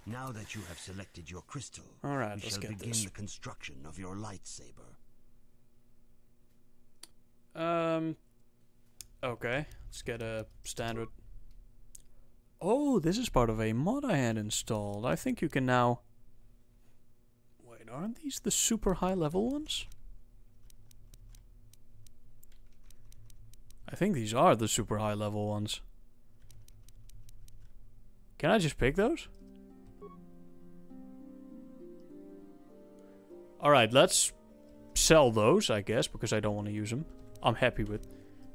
Now that you have selected your crystal, Alright, we let's shall get begin this. the construction of your lightsaber. Okay. Let's get a standard. Oh, this is part of a mod I had installed. I think you can now... Wait, aren't these the super high level ones? I think these are the super high level ones. Can I just pick those? Alright, let's sell those, I guess, because I don't want to use them. I'm happy with...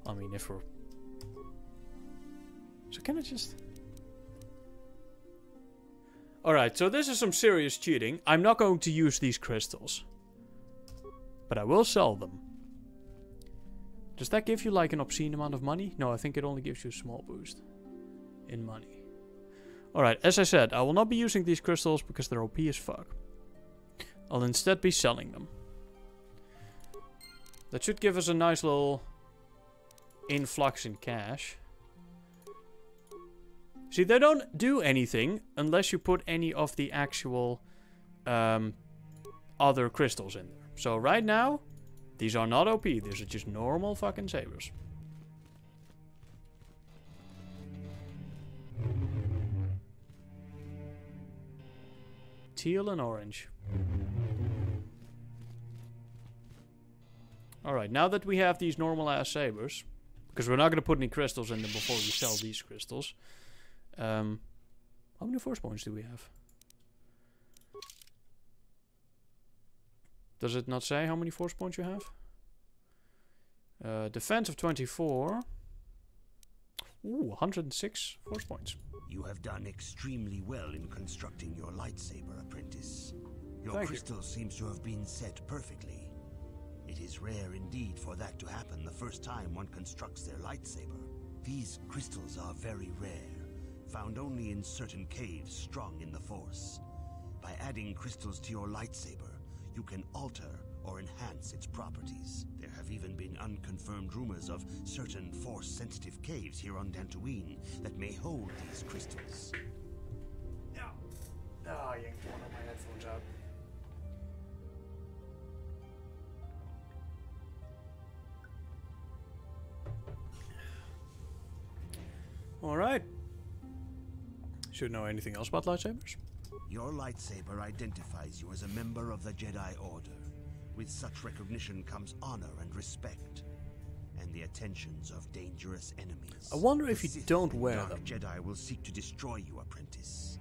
I mean, if we're... So can I just... Alright, so this is some serious cheating. I'm not going to use these crystals. But I will sell them. Does that give you like an obscene amount of money? No, I think it only gives you a small boost in money. Alright, as I said, I will not be using these crystals because they're OP as fuck. I'll instead be selling them. That should give us a nice little influx in cash. See, they don't do anything unless you put any of the actual other crystals in there. So right now, these are not OP. These are just normal fucking sabers. Teal and orange. Alright, now that we have these normal ass sabers, because we're not going to put any crystals in them before we sell these crystals. How many force points do we have? Does it not say how many force points you have? Defense of 24. Ooh, 106 force points. You have done extremely well in constructing your lightsaber, apprentice. Your Thank crystal you. seems to have been set perfectly. It is rare indeed for that to happen the first time one constructs their lightsaber. These crystals are very rare, found only in certain caves strong in the Force. By adding crystals to your lightsaber, you can alter or enhance its properties. There have even been unconfirmed rumors of certain Force-sensitive caves here on Dantooine that may hold these crystals. Ah, I yanked one of my headphones out. Alright. Should know anything else about lightsabers? Your lightsaber identifies you as a member of the Jedi Order. With such recognition comes honor and respect, and the attentions of dangerous enemies. I wonder if The you Sith don't and wear Dark them. Jedi will seek to destroy you, apprentice.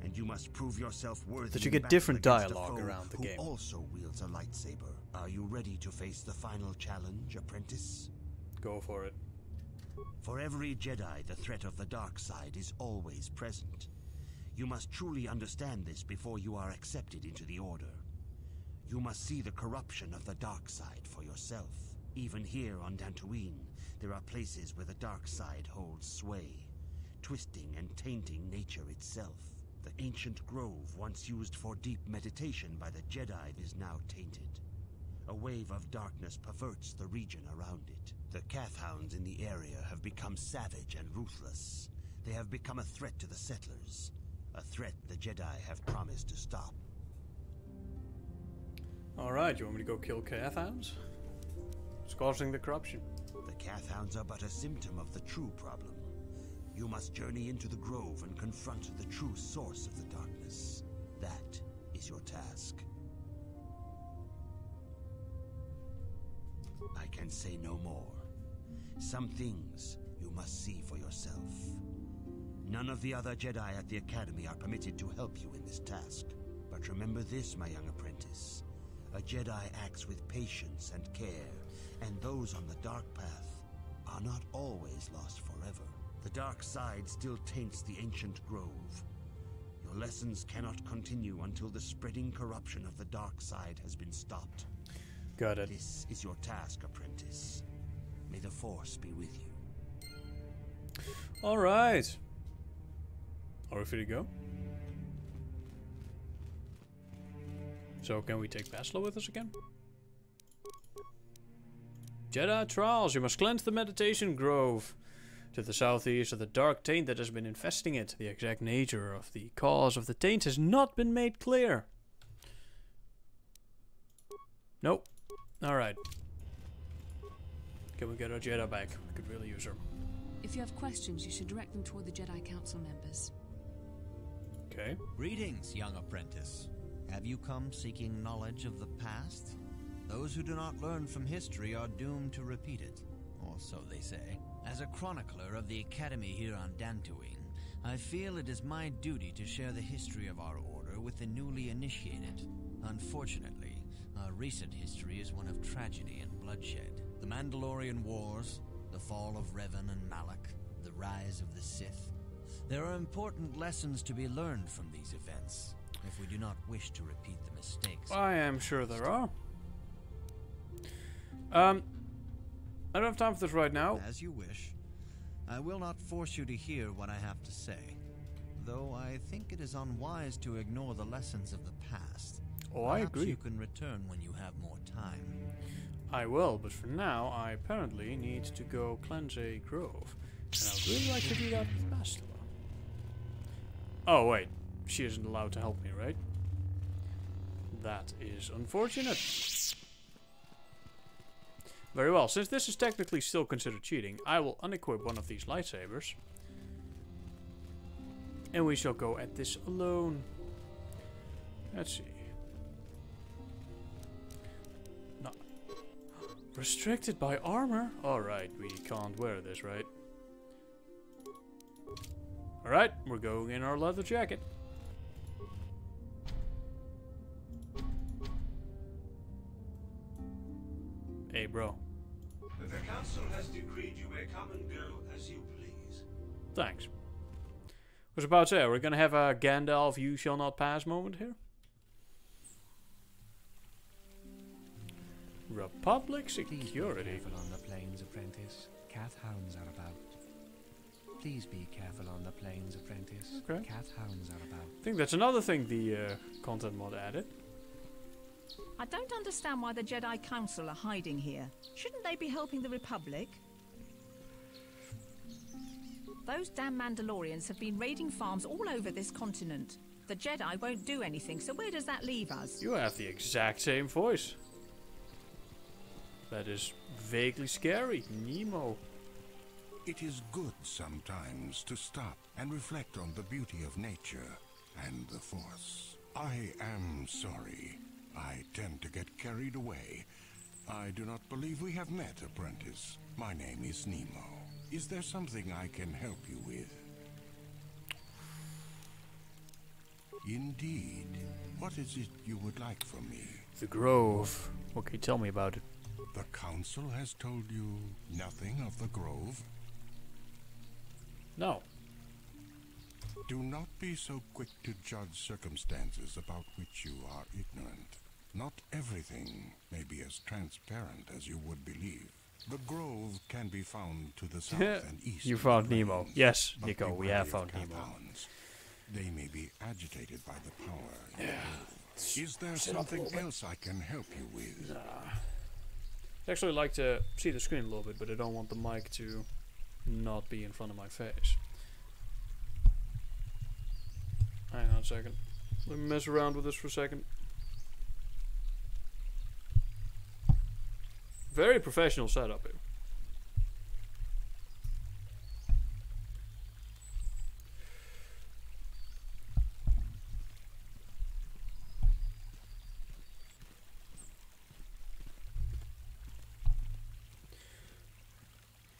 And you must prove yourself worthy. That you in get battle different against a dialogue foe around the who game. also wields a lightsaber. Are you ready to face the final challenge, apprentice? Go for it. For every Jedi, the threat of the dark side is always present. You must truly understand this before you are accepted into the Order. You must see the corruption of the dark side for yourself. Even here on Dantooine, there are places where the dark side holds sway, twisting and tainting nature itself. The ancient grove once used for deep meditation by the Jedi is now tainted. A wave of darkness perverts the region around it. The Kathhounds in the area have become savage and ruthless. They have become a threat to the settlers, a threat the Jedi have promised to stop. Alright, you want me to go kill Kathhounds? It's causing the corruption. The Kathhounds are but a symptom of the true problem. You must journey into the grove and confront the true source of the darkness. That is your task. I can say no more. Some things you must see for yourself. None of the other Jedi at the Academy are permitted to help you in this task. But remember this, my young apprentice. A Jedi acts with patience and care, and those on the dark path are not always lost forever. The dark side still taints the ancient grove. Your lessons cannot continue until the spreading corruption of the dark side has been stopped. Got it. This is your task, apprentice. May the Force be with you. Alright. Are we free to go? So can we take Baslo with us again? Jedi trials. You must cleanse the meditation grove. To the southeast of the dark taint that has been infesting it. The exact nature of the cause of the taint has not been made clear. Nope. Alright. Can we get our Jedi back? We could really use her. If you have questions, you should direct them toward the Jedi Council members. Okay. Greetings, young apprentice. Have you come seeking knowledge of the past? Those who do not learn from history are doomed to repeat it, or so they say. As a chronicler of the Academy here on Dantooine, I feel it is my duty to share the history of our order with the newly initiated. Unfortunately, our recent history is one of tragedy and bloodshed. The Mandalorian Wars, the fall of Revan and Malak, the rise of the Sith. There are important lessons to be learned from these events, if we do not wish to repeat the mistakes. I am sure there are. I don't have time for this right now. As you wish. I will not force you to hear what I have to say, though I think it is unwise to ignore the lessons of the past. Oh, I Perhaps agree. you can return when you have more time. I will, but for now, I apparently need to go cleanse a grove. And I would really like to do that with Bastila. Oh, wait. She isn't allowed to help me, right? That is unfortunate. Very well, since this is technically still considered cheating, I will unequip one of these lightsabers. And we shall go at this alone. Let's see. No. Restricted by armor? Alright, we can't wear this, right? Alright, we're going in our leather jacket. Hey, bro. The council has decreed you may come and go as you please. Thanks. Was about to say, we're gonna have a Gandalf "You shall not pass" moment here. Republic security. Please be careful on the plains, apprentice. Cat hounds are about. Please be careful on the plains, apprentice. Okay. Cat hounds are about. I think that's another thing the content mod added. I don't understand why the Jedi Council are hiding here. Shouldn't they be helping the Republic? Those damn Mandalorians have been raiding farms all over this continent. The Jedi won't do anything, so where does that leave us? You have the exact same voice. That is vaguely scary. Nemo. It is good sometimes to stop and reflect on the beauty of nature and the Force. I am sorry. I tend to get carried away. I do not believe we have met, apprentice. My name is Nemo. Is there something I can help you with? Indeed. What is it you would like from me? The Grove. What can you tell me about it? The Council has told you nothing of the Grove? No. Do not be so quick to judge circumstances about which you are ignorant. Not everything may be as transparent as you would believe. The Grove can be found to the south and east. You of found the Nemo. plains, Yes, but Nico, we beware have of found cat Nemo. hounds. They may be agitated by the power in the Yeah. Grove. Is there Sit up a something little bit. else I can help you with? I actually like to see the screen a little bit, but I don't want the mic to not be in front of my face. Hang on a second. Let me mess around with this for a second. Very professional setup here.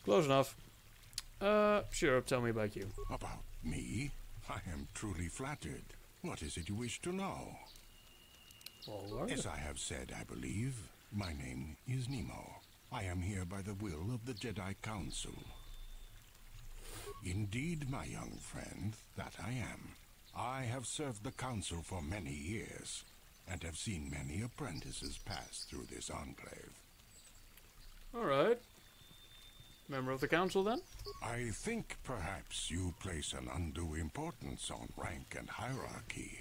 Close enough. Sure, tell me about you. About me? I am truly flattered. What is it you wish to know? All right. As I have said, I believe, my name is Nemo. I am here by the will of the Jedi Council. Indeed, my young friend, that I am. I have served the Council for many years, and have seen many apprentices pass through this enclave. Alright. Member of the council, then? I think perhaps you place an undue importance on rank and hierarchy.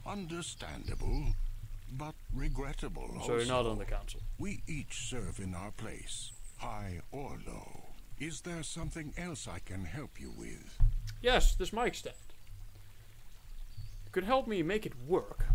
Understandable, but regrettable So you're not also. on the council. We each serve in our place, high or low. Is there something else I can help you with? Yes, this mic stand. Could help me make it work.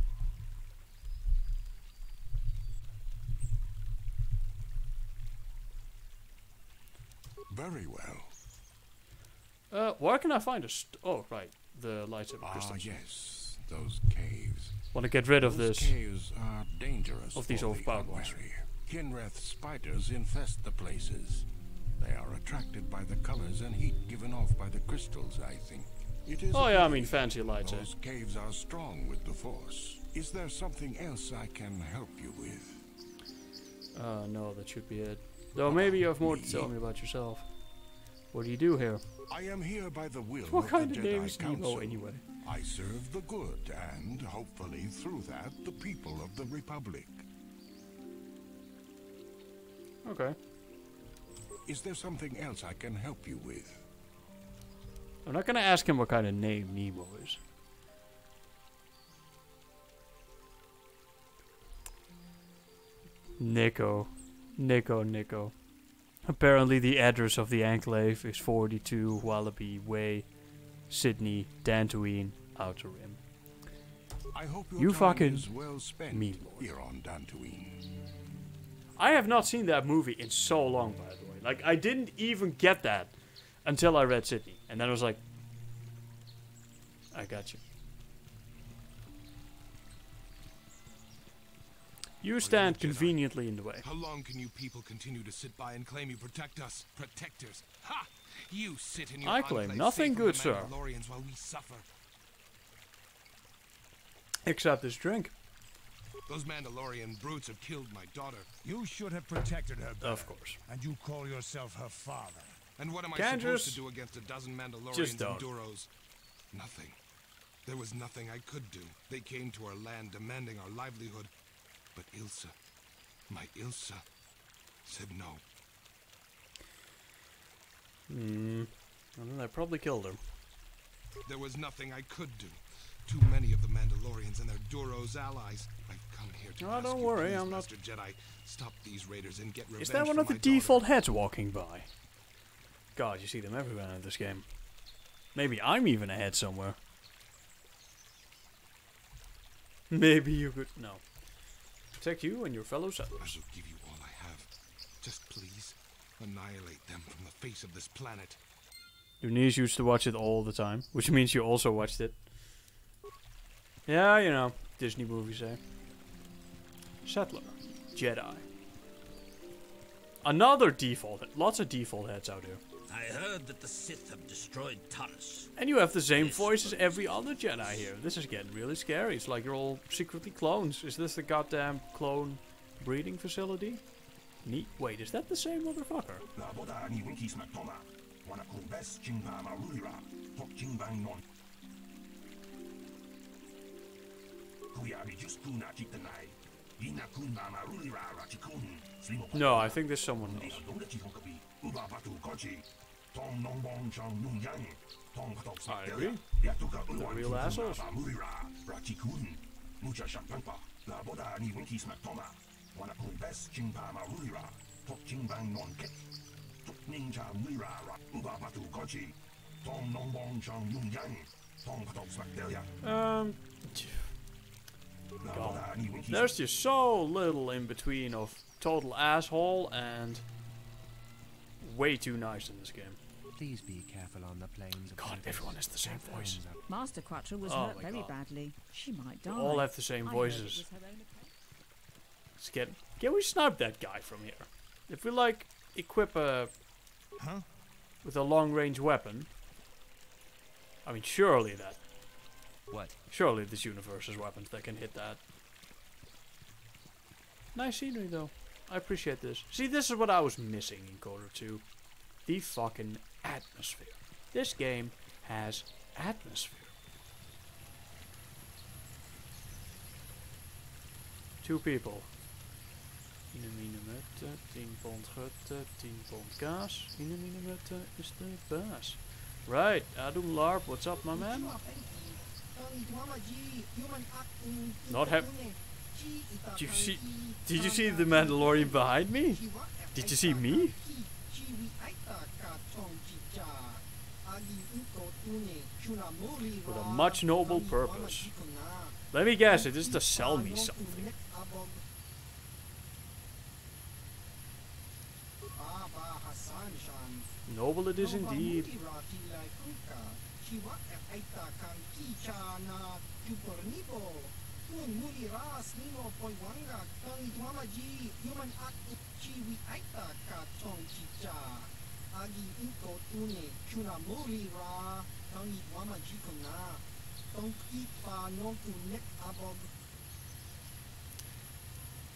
Very well. Where can I find a oh, right. The lightsaber crystals. Yes. Those caves. Want to get rid of Those this. caves are dangerous Of these for the overpowered ones. unwary. Kinreth spiders infest the places. They are attracted by the colors and heat given off by the crystals, I think. It is Oh a yeah, I pity. mean fancy lights. Those caves are strong with the Force. Is there something else I can help you with? No, that should be it. Though maybe you have more to tell me about yourself. What do you do here? I am here by the will What of kind the of Jedi name is Council. Nemo anyway? I serve the good and, hopefully through that, the people of the Republic. Okay. Is there something else I can help you with? I'm not gonna ask him what kind of name Nemo is. Nico. Apparently the address of the enclave is 42 Wallaby Way, Sydney, Dantooine, Outer Rim. I hope You your time fucking is well spent mean lord. here on Dantooine. I have not seen that movie in so long, by the way. Like, I didn't even get that until I read Sydney. And then I was like, I got you. You stand conveniently in the way. How long can you people continue to sit by and claim you protect us? Protectors. Ha! You sit in your I claim enclave nothing safe from good, the sir. Mandalorians while we suffer. Except this drink. Those Mandalorian brutes have killed my daughter. You should have protected her better. Of course. And you call yourself her father. And what am I Can't supposed just- to do against a dozen Mandalorians just and don't. Duros? Nothing. There was nothing I could do. They came to our land demanding our livelihood. But Ilsa, my Ilsa, said no. And then I probably killed her. There was nothing I could do. Too many of the Mandalorians and their Duros allies. I've come here to Oh, ask don't you, worry, please, I'm not- Master Jedi, stop these raiders and get revenge Is that one for of the my daughter. default heads walking by? God, you see them everywhere in this game. Maybe I'm even a head somewhere. Maybe you could... No. Protect you and your fellow I settlers. will give you all I have. Just please, annihilate them from the face of this planet. Your niece used to watch it all the time, which means you also watched it. Yeah, you know, Disney movies, eh? Settler. Jedi. Another default head. Lots of default heads out here. I heard that the Sith have destroyed Taurus. And you have the same voice as every other Jedi here. This is getting really scary. It's like you're all secretly clones. Is this the goddamn clone breeding facility? Neat. Wait, is that the same motherfucker? No, I think there's someone else. I agree. The real assholes. God. There's just so little in between of total asshole and way too nice in this game. Please be careful on the plains. God, everyone has the same voice. Master Quattro was Oh hurt my very God. badly. She might die. They all have the same I heard it voices. was her own opinion. Can we snipe that guy from here? If we like equip a with a long range weapon, I mean surely that. What? Surely this universe has weapons that can hit that. Nice scenery though. I appreciate this. See, this is what I was missing in Quarter 2. The fucking atmosphere. This game has atmosphere. 2 people. 1 millimeter, 10 pond gutte, 10 pond kaas. 1 millimeter is de baas. Right, Adum Larp, what's up, my man? Not have. Did you see the Mandalorian behind me? Did you see me? With a much noble purpose. Let me guess, it is to sell me something. Noble it is indeed.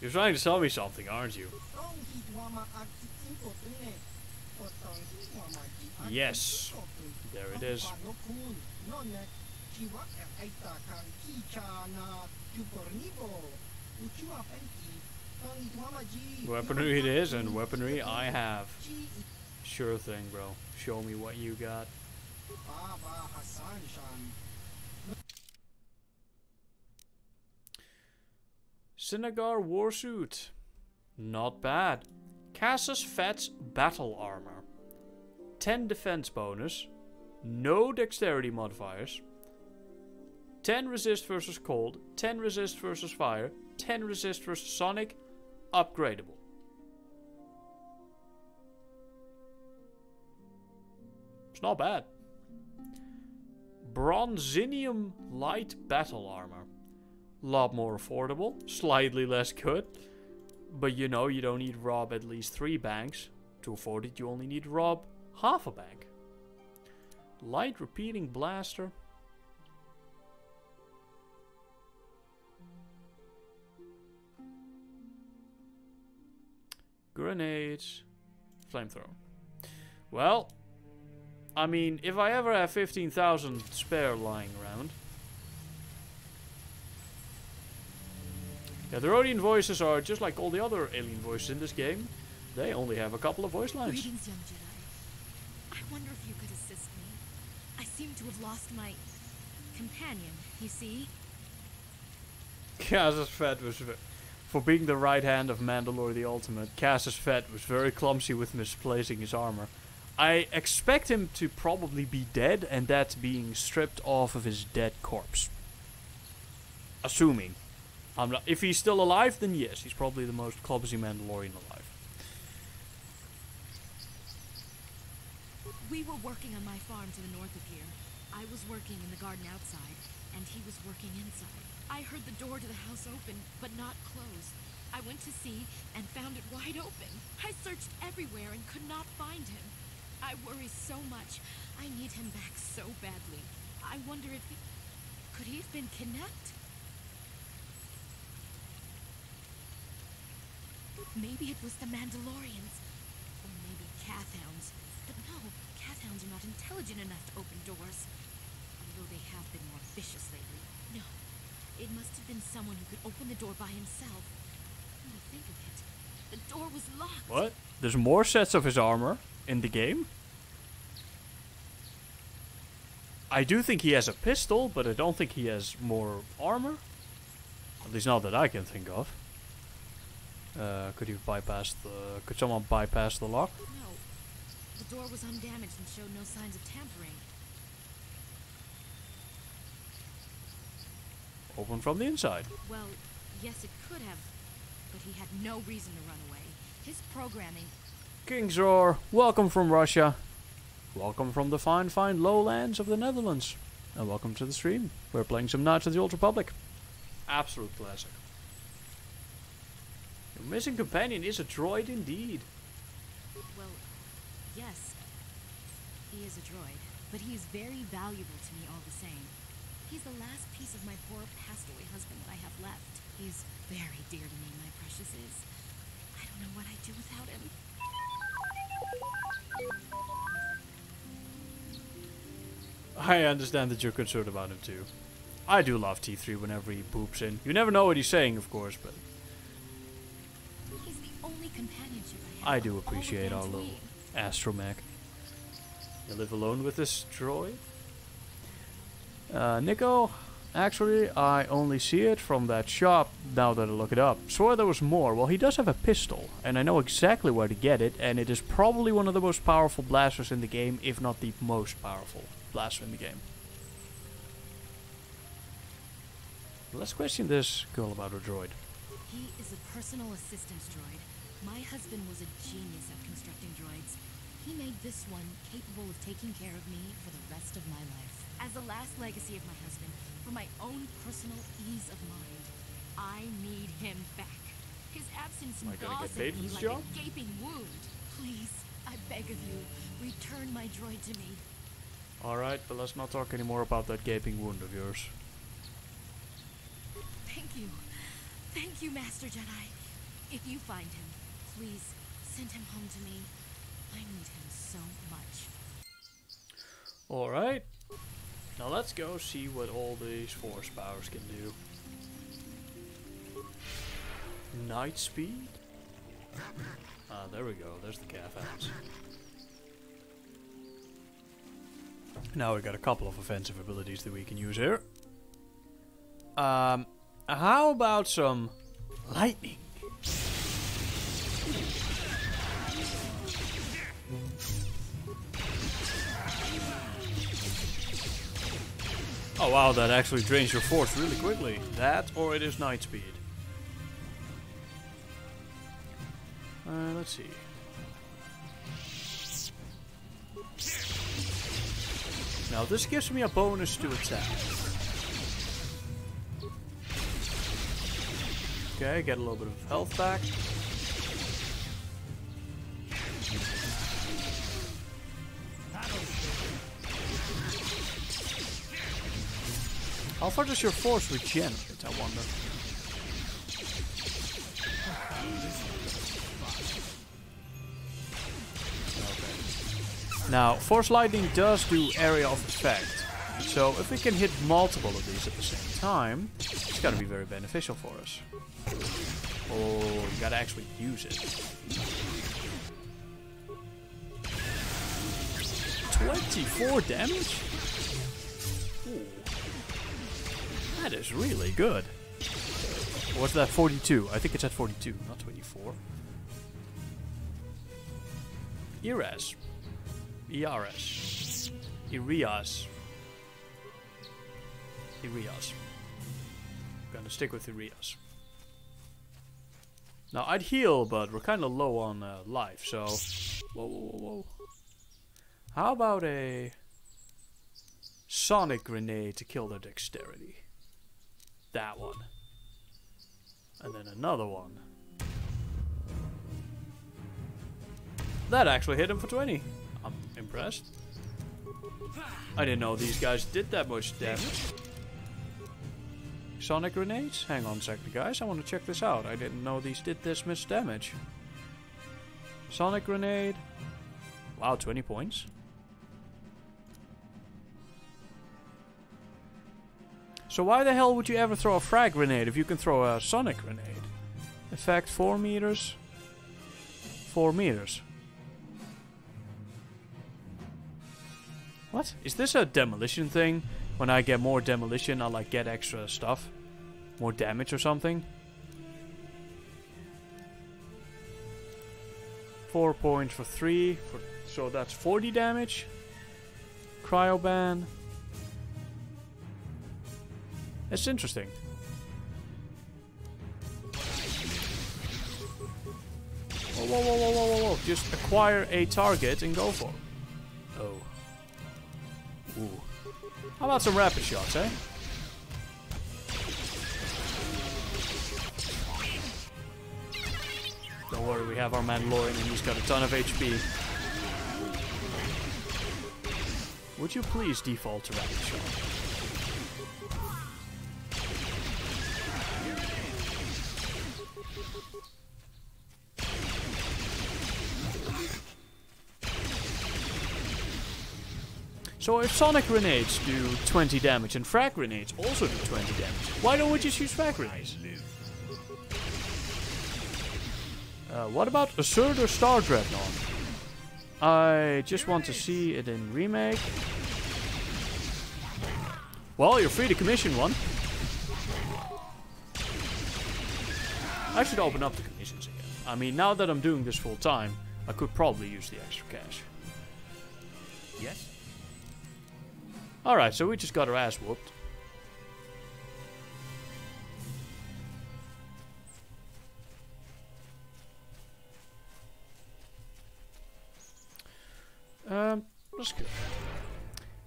You're trying to sell me something, aren't you? Yes. There it is. Weaponry it is, and weaponry I have. Sure thing, bro. Show me what you got. Sinagar Warsuit. Not bad. Casus Fett's Battle Armor. 10 defense bonus. No dexterity modifiers. 10 resist versus cold. 10 resist versus fire. 10 resist versus sonic. Upgradable. It's not bad. Bronzinium Light Battle Armor. Lot more affordable. Slightly less good. But you know, you don't need rob at least 3 banks. To afford it, you only need rob half a bank. Light Repeating Blaster. Grenades. Flamethrower. Well, I mean, if I ever have 15,000 spare lying around. Yeah, the Rhodian voices are just like all the other alien voices in this game. They only have a couple of voice lines. Greetings, young Jedi. I wonder if you could assist me. I seem to have lost my companion, you see? Casus Fett was, for being the right hand of Mandalore the Ultimate, Casus Fett was very clumsy with misplacing his armor. I expect him to probably be dead, and that being stripped off of his dead corpse. Assuming. If he's still alive, then yes, he's probably the most clumsy Mandalorian alive. We were working on my farm to the north of here. I was working in the garden outside, and he was working inside. I heard the door to the house open, but not closed. I went to see and found it wide open. I searched everywhere and could not find him. I worry so much. I need him back so badly. I wonder if he... Could he have been kidnapped? Maybe it was the Mandalorians. Or maybe Cathhounds. But no, Cathhounds are not intelligent enough to open doors. Although they have been more vicious lately. No, it must have been someone who could open the door by himself. When I think of it, the door was locked. What? There's more sets of his armor in the game? I do think he has a pistol, but I don't think he has more armor. At least not that I can think of. Could he bypass the... Could someone bypass the lock? No. The door was undamaged and showed no signs of tampering. Open from the inside. Well, yes it could have. But he had no reason to run away. His programming... King's Roar, welcome from Russia. Welcome from the fine lowlands of the Netherlands. And welcome to the stream. We're playing some Knights of the Old Republic. Absolute classic. Your missing companion is a droid indeed. Well, yes. He is a droid. But he is very valuable to me all the same. He's the last piece of my poor passed away husband that I have left. He's very dear to me, my precious is. I don't know what I'd do without him. I understand that you're concerned about him too. I do love T3 whenever he poops in. You never know what he's saying, of course, but... He's the only companionship I have. I do appreciate our little astromech. You live alone with this droid? Nico, Actually, I only see it from that shop now that I look it up. Swore there was more. Well, he does have a pistol, and I know exactly where to get it, and it is probably one of the most powerful blasters in the game, if not the most powerful blaster in the game. Let's question this girl about her droid. He is a personal assistance droid. My husband was a genius at constructing droids. He made this one capable of taking care of me for the rest of my life. As the last legacy of my husband, for my own personal ease of mind, I need him back. His absence gnaws at me like a gaping wound. Please, I beg of you, return my droid to me. Alright, but let's not talk anymore about that gaping wound of yours. Thank you. Thank you, Master Jedi. If you find him, please send him home to me. I need him so much. Alright. Now let's go see what all these force powers can do. Night speed? Ah, there we go. There's the calf hands. Now we got a couple of offensive abilities that we can use here. How about some lightning? Oh wow, that actually drains your force really quickly. That, or it is night speed. Let's see. Now this gives me a bonus to attack. Okay, get a little bit of health back. How far does your force regenerate, I wonder? Okay. Now, Force Lightning does do area of effect. So, if we can hit multiple of these at the same time, it's gotta be very beneficial for us. Oh, you gotta actually use it. 24 damage? Ooh. That is really good. What's that? 42. I think it's at 42, not 24. ERAS. ERS. Irias. Irias. Gonna stick with Irias. Now I'd heal, but we're kind of low on life, so... Whoa, whoa, whoa, whoa. How about a... Sonic Grenade to kill their dexterity? That one. And then another one. That actually hit him for 20. I'm impressed. I didn't know these guys did that much damage. Sonic grenades? Hang on a second, guys. I want to check this out. I didn't know these did this much damage. Sonic grenade. Wow, 20 points. So why the hell would you ever throw a frag grenade if you can throw a sonic grenade? Effect 4 meters. 4 meters. What? Is this a demolition thing? When I get more demolition, I'll like get extra stuff. More damage or something. 4 points for 3. So that's 40 damage. Cryoban. It's interesting. Whoa, whoa, whoa, whoa, whoa, whoa. Just acquire a target and go for it. Oh. Ooh. How about some rapid shots, eh? Don't worry, we have our Mandalorian and he's got a ton of HP. Would you please default to rapid shot? So if sonic grenades do 20 damage and frag grenades also do 20 damage, why don't we just use frag grenades? What about Assert or Star Dreadnought? I just want to see it in Remake. Well, you're free to commission one. I should open up the commissions again. I mean, now that I'm doing this full time, I could probably use the extra cash. Yes? Alright, so we just got our ass whooped. That's good.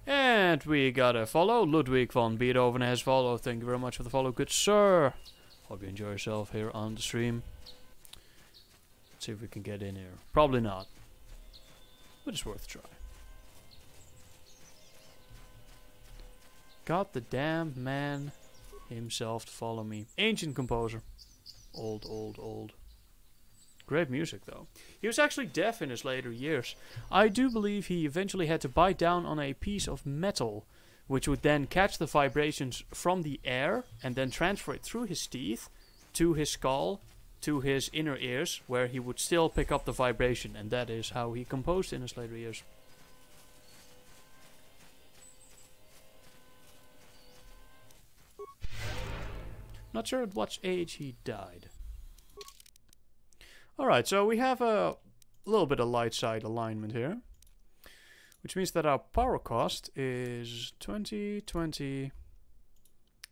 And we got a follow. Ludwig van Beethoven has followed. Thank you very much for the follow, good sir. Hope you enjoy yourself here on the stream. Let's see if we can get in here. Probably not. But it's worth a try. Got the damn man himself to follow me. Ancient composer. Old, old, old. Great music, though. He was actually deaf in his later years. I do believe he eventually had to bite down on a piece of metal, which would then catch the vibrations from the air and then transfer it through his teeth to his skull, to his inner ears, where he would still pick up the vibration, and that is how he composed in his later years. Not sure at what age he died. Alright, so we have a little bit of light side alignment here. Which means that our power cost is 20, 20.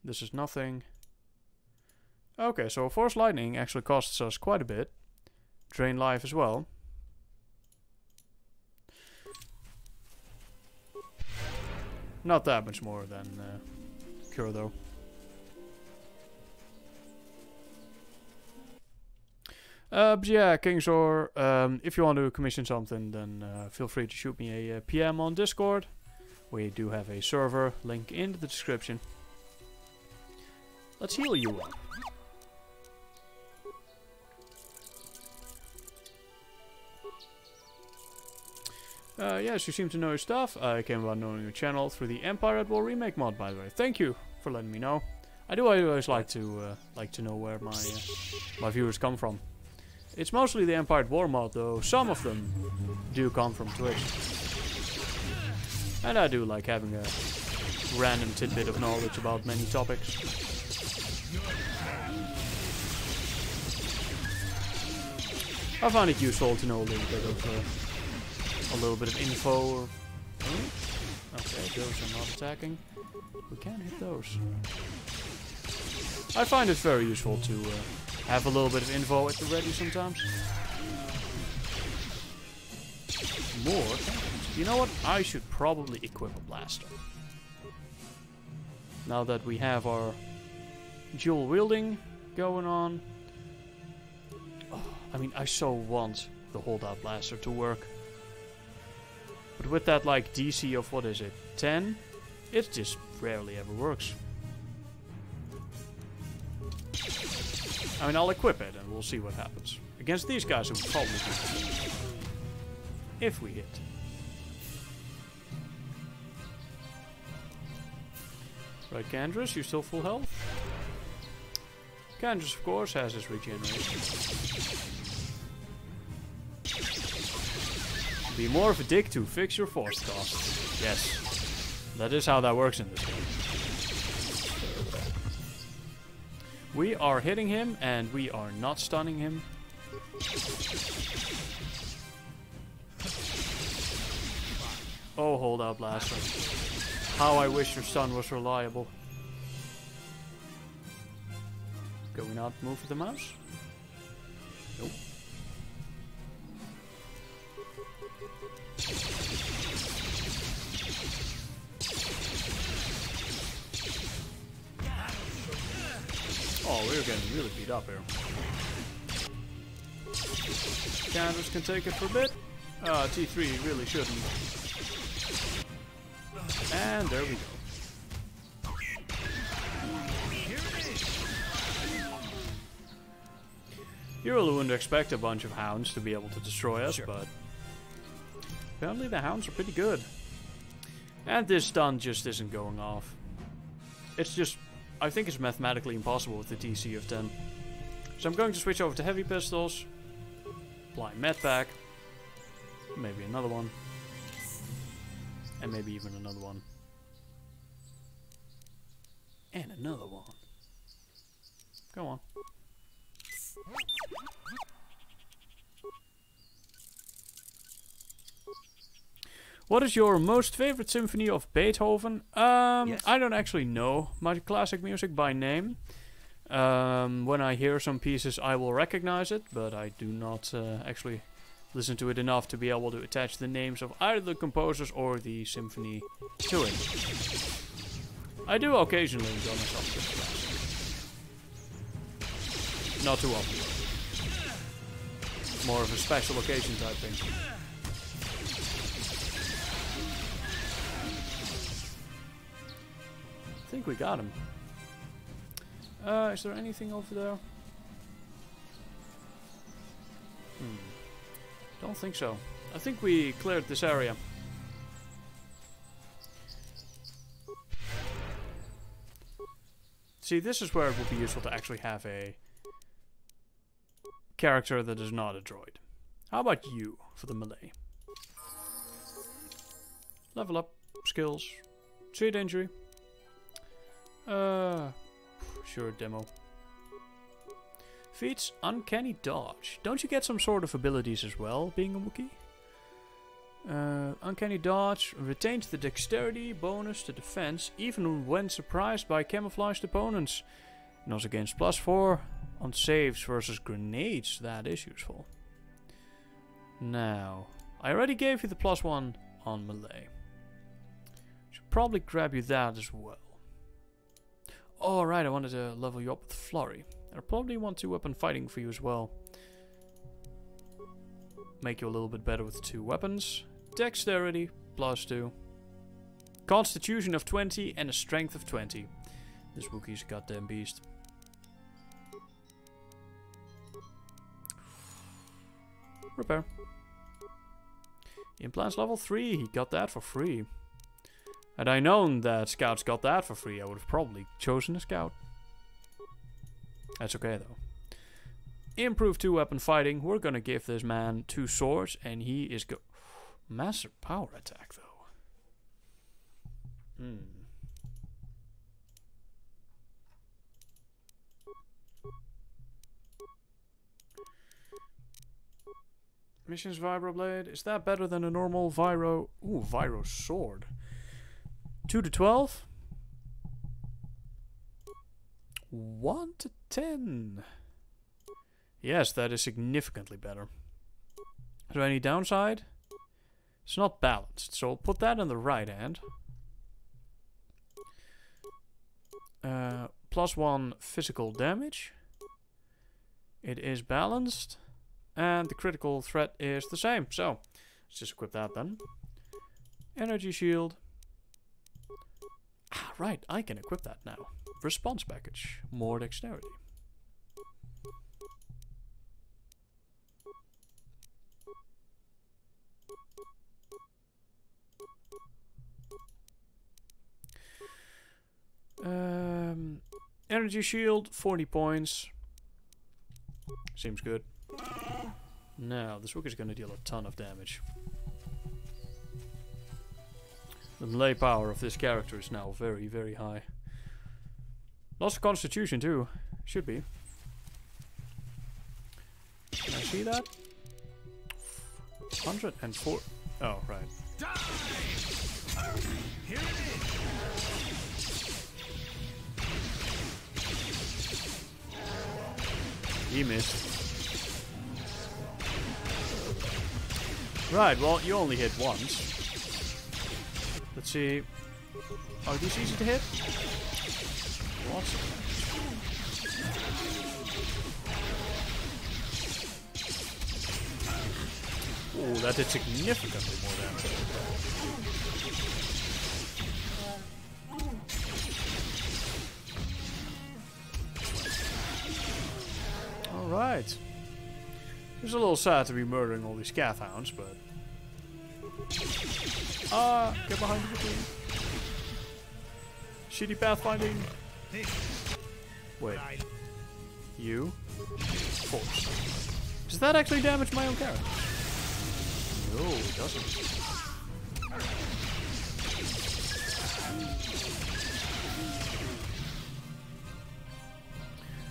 This is nothing. Okay, so Force Lightning actually costs us quite a bit. Drain Life as well. Not that much more than Cure though. But yeah, Kingzor, if you want to commission something, then feel free to shoot me a PM on Discord. We do have a server, link in the description. Let's heal you up. Yes, you seem to know your stuff. I came about knowing your channel through the Empire at War Remake mod, by the way. Thank you for letting me know. I always like to know where my viewers come from. It's mostly the Empire at War mod, though some of them do come from Twitch. And I do like having a random tidbit of knowledge about many topics. I find it useful to know a little bit of info. Or, okay, those are not attacking. We can hit those. I find it very useful to have a little bit of info at the ready sometimes. More. You know what? I should probably equip a blaster. Now that we have our dual wielding going on. Oh, I mean, I so want the holdout blaster to work. But with that like DC of, what is it, 10? It just rarely ever works. I mean, I'll equip it and we'll see what happens. Against these guys, it would probably be if we hit. Right, Candrace, you still full health? Candrace, of course, has his regeneration. Be more of a dick to fix your force cost. Yes, that is how that works in this game. We are hitting him, and we are not stunning him. Oh, holdout blaster. How I wish your stun was reliable. Can we not move with the mouse? Nope. Oh, we're getting really beat up here. Counters can take it for a bit. T3 really shouldn't. And there we go. You really wouldn't expect a bunch of hounds to be able to destroy us, but apparently the hounds are pretty good. And this stun just isn't going off. It's just, I think it's mathematically impossible with the DC of 10. So I'm going to switch over to heavy pistols. Apply med pack. Maybe another one. And maybe even another one. And another one. Go on. What is your most favorite symphony of Beethoven? Yes. I don't actually know my classic music by name. When I hear some pieces, I will recognize it, but I do not actually listen to it enough to be able to attach the names of either the composers or the symphony to it. I do occasionally enjoy myself with classic. Not too often. More of a special occasion type thing. I think we got him. Is there anything over there? Don't think so. I think we cleared this area. See, this is where it would be useful to actually have a character that is not a droid. How about you for the melee? Level up, skills, treat injury. Sure, demo. Feats uncanny dodge. Don't you get some sort of abilities as well, being a Wookiee? Uncanny dodge retains the dexterity bonus to defense, even when surprised by camouflaged opponents. And also gains +4 on saves versus grenades. That is useful. Now, I already gave you the +1 on melee. Should probably grab you that as well. Oh, right, I wanted to level you up with Flurry. I probably want 2-weapon fighting for you as well. Make you a little bit better with 2 weapons. Dexterity, +2. Constitution of 20 and a strength of 20. This Wookiee's a goddamn beast. Repair. Implants level 3, he got that for free. Had I known that scouts got that for free, I would have probably chosen a scout. That's okay though. Improved 2-weapon fighting. We're gonna give this man 2 swords, and he is master power attack though. Missions Vibroblade. Is that better than a normal Viro? Ooh, Viro sword. 2 to 12. 1 to 10. Yes, that is significantly better. Is there any downside? It's not balanced, so I'll put that in the right hand. +1 physical damage. It is balanced. And the critical threat is the same. So, let's just equip that then. Energy shield. Ah, right, I can equip that now. Response package. More dexterity. Energy shield, 40 points. Seems good. Now, this Wookiee is going to deal a ton of damage. The melee power of this character is now very, very high. Lots of constitution too. Should be. Can I see that? 104. Oh, right. Here it is. He missed. Right, well, you only hit once. Let's see. Are these easy to hit? Lots of damage. Oh, that did significantly more damage. Alright. It's a little sad to be murdering all these Cath hounds, but... get behind the tree. Shitty pathfinding. Wait. You? Force. Does that actually damage my own character? No, it doesn't.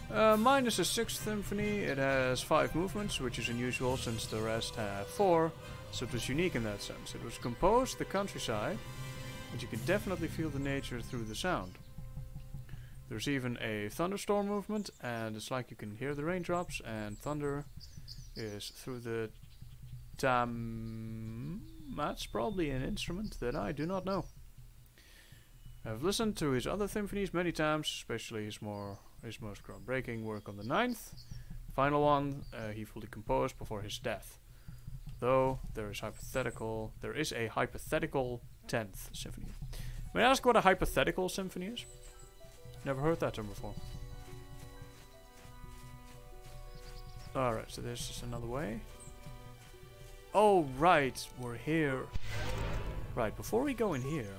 Minus the 6th Symphony, it has 5 movements, which is unusual since the rest have 4, so it was unique in that sense. It was composed the countryside, but you can definitely feel the nature through the sound. There's even a thunderstorm movement, and it's like you can hear the raindrops, and thunder is through the That's probably an instrument that I do not know. I've listened to his other symphonies many times, especially his most groundbreaking work on the 9th. Final one he fully composed before his death. Though there is a hypothetical 10th symphony. May I ask what a hypothetical symphony is? Never heard that term before. Alright, so this is another way. Oh, right, we're here. Right, before we go in here,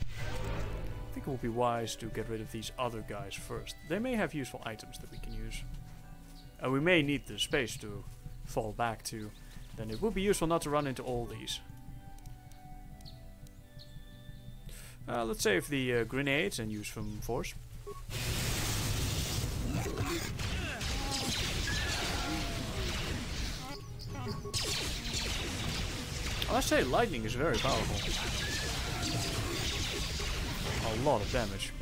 I think it would be wise to get rid of these other guys first. They may have useful items that we can use. And we may need the space to fall back to. Then it would be useful not to run into all these. Let's save the grenades and use some force. I say lightning is very powerful. A lot of damage.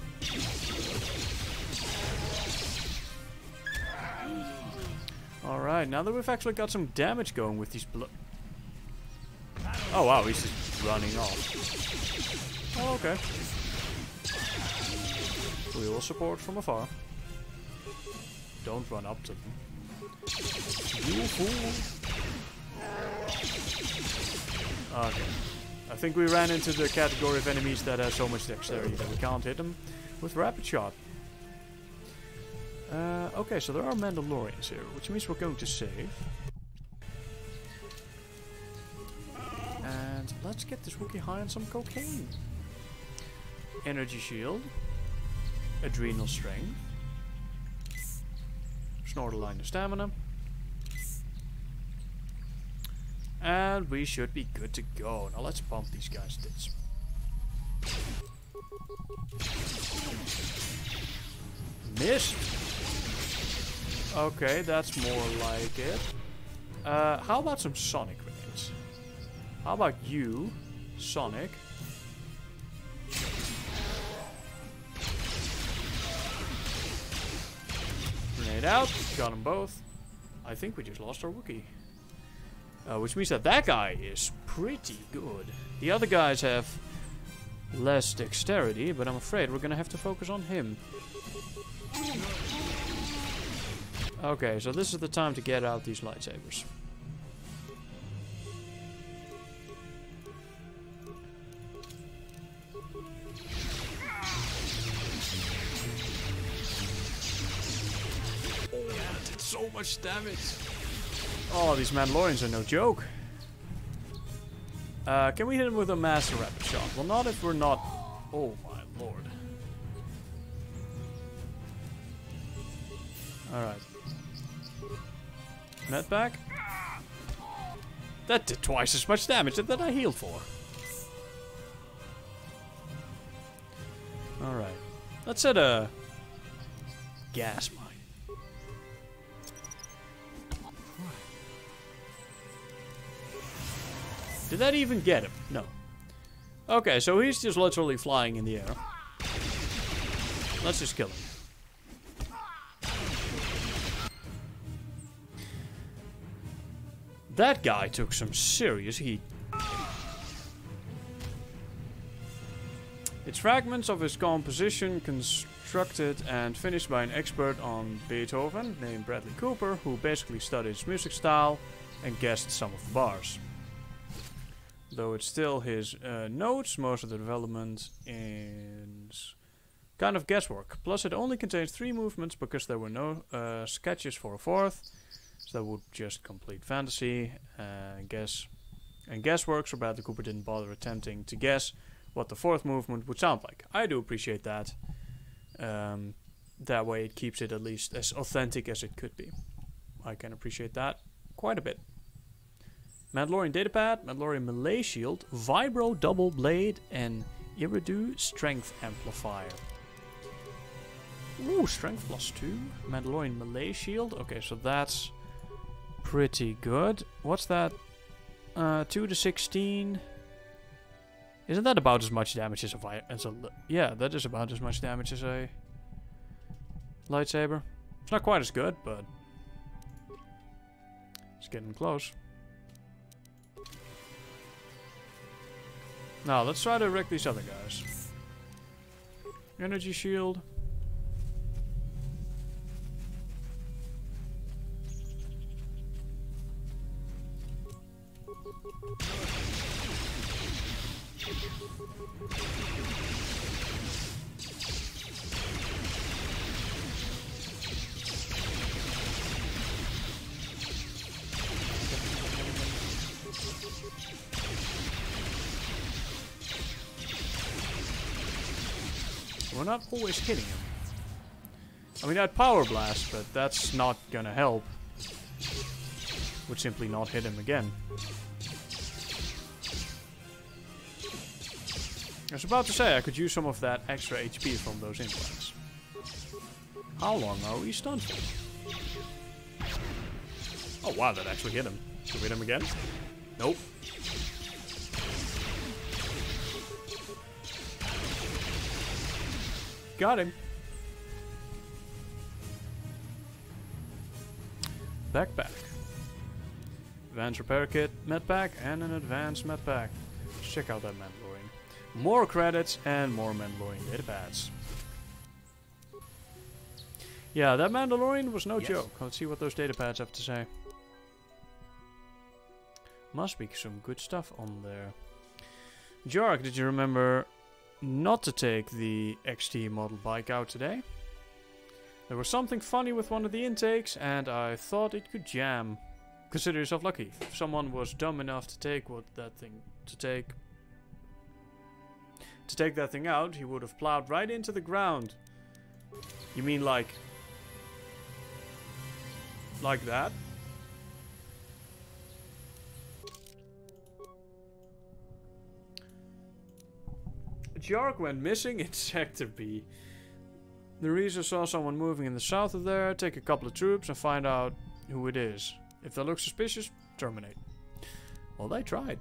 Alright, now that we've actually got some damage going with these oh wow, he's just running off. Oh, okay. We will support from afar. Don't run up to them. You fool! Okay. I think we ran into the category of enemies that have so much dexterity that we can't hit them with rapid shot. Okay, so there are Mandalorians here, which means we're going to save. And let's get this Wookiee high on some cocaine. Energy shield. Adrenal strength. Snort a line of stamina. And we should be good to go. Now let's pump these guys' tits. Missed. Okay, that's more like it. How about some Sonic grenades? How about you, Sonic? Grenade out. Got them both. I think we just lost our Wookiee. Which means that guy is pretty good. The other guys have less dexterity, but I'm afraid we're gonna have to focus on him. Okay, so this is the time to get out these lightsabers. Oh, that did so much damage. Oh, these Mandalorians are no joke. Can we hit him with a master rapid shot? Well, not if we're not... Oh my lord. Alright. Med pack. That did twice as much damage that I healed for. Alright. Let's set a... gas mine. Did that even get him? No. Okay, so he's just literally flying in the air. Let's just kill him. That guy took some serious heat. It's fragments of his composition constructed and finished by an expert on Beethoven named Bradley Cooper, who basically studied his music style and guessed some of the bars. Though it's still his notes, most of the development is kind of guesswork. Plus it only contains 3 movements because there were no sketches for a 4th. So that would just complete fantasy and guesswork, so Bradley Cooper didn't bother attempting to guess what the 4th movement would sound like. I do appreciate that. That way it keeps it at least as authentic as it could be. I can appreciate that quite a bit. Mandalorian datapad, Mandalorian melee shield, vibro double blade, and Iridu strength amplifier. Ooh, strength +2. Mandalorian melee shield. Okay, so that's pretty good. What's that? 2 to 16. Isn't that about as much damage as a yeah, that is about as much damage as a lightsaber. It's not quite as good, but it's getting close. Now, let's try to wreck these other guys. Energy shield. We're not always hitting him. I mean, that power blast, but that's not gonna help. Would simply not hit him again. I was about to say I could use some of that extra HP from those implants. How long are we stunned for? Oh wow, that actually hit him. Should we hit him again? Nope. Got him. Backpack. Advanced repair kit, medpack, and an advanced medpack. Let's check out that Mandalorian. More credits and more Mandalorian datapads. Yeah, that Mandalorian was no joke. Let's see what those datapads have to say. Must be some good stuff on there. Jark, did you remember not to take the XT model bike out today? There was something funny with one of the intakes and I thought it could jam. Consider yourself lucky. If someone was dumb enough to take that thing out, he would have plowed right into the ground. You mean like that? Jark went missing in Sector B. The Reaser saw someone moving in the south of there, take a couple of troops and find out who it is. If they look suspicious, terminate. Well, they tried.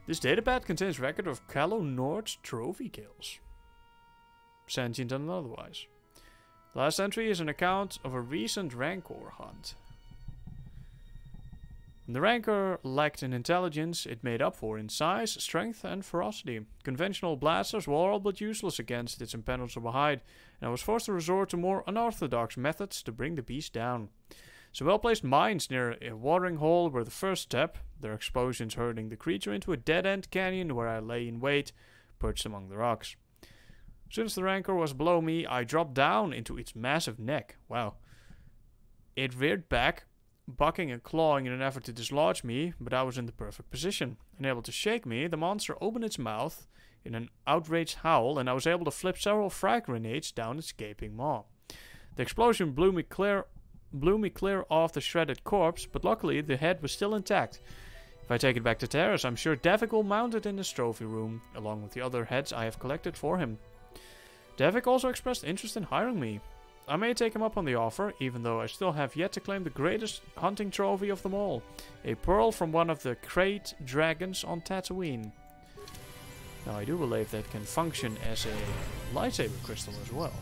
This datapad contains record of Calo Nord's trophy kills. Sentient and otherwise. The last entry is an account of a recent Rancor hunt. When the Rancor lacked in intelligence, it made up for in size, strength and ferocity. Conventional blasters were all but useless against its impenetrable hide, and I was forced to resort to more unorthodox methods to bring the beast down. Some well-placed mines near a watering hole were the first step, their explosions hurling the creature into a dead-end canyon where I lay in wait, perched among the rocks. As soon as the Rancor was below me, I dropped down into its massive neck. Wow. It reared back, bucking and clawing in an effort to dislodge me, but I was in the perfect position. Unable to shake me, the monster opened its mouth in an outraged howl, and I was able to flip several frag grenades down its gaping maw. The explosion blew me clear off the shredded corpse, but luckily the head was still intact. If I take it back to Terrace, I'm sure Devik will mount it in his trophy room, along with the other heads I have collected for him. Devik also expressed interest in hiring me. I may take him up on the offer, even though I still have yet to claim the greatest hunting trophy of them all, a pearl from one of the Krayt dragons on Tatooine. Now I do believe that can function as a lightsaber crystal as well.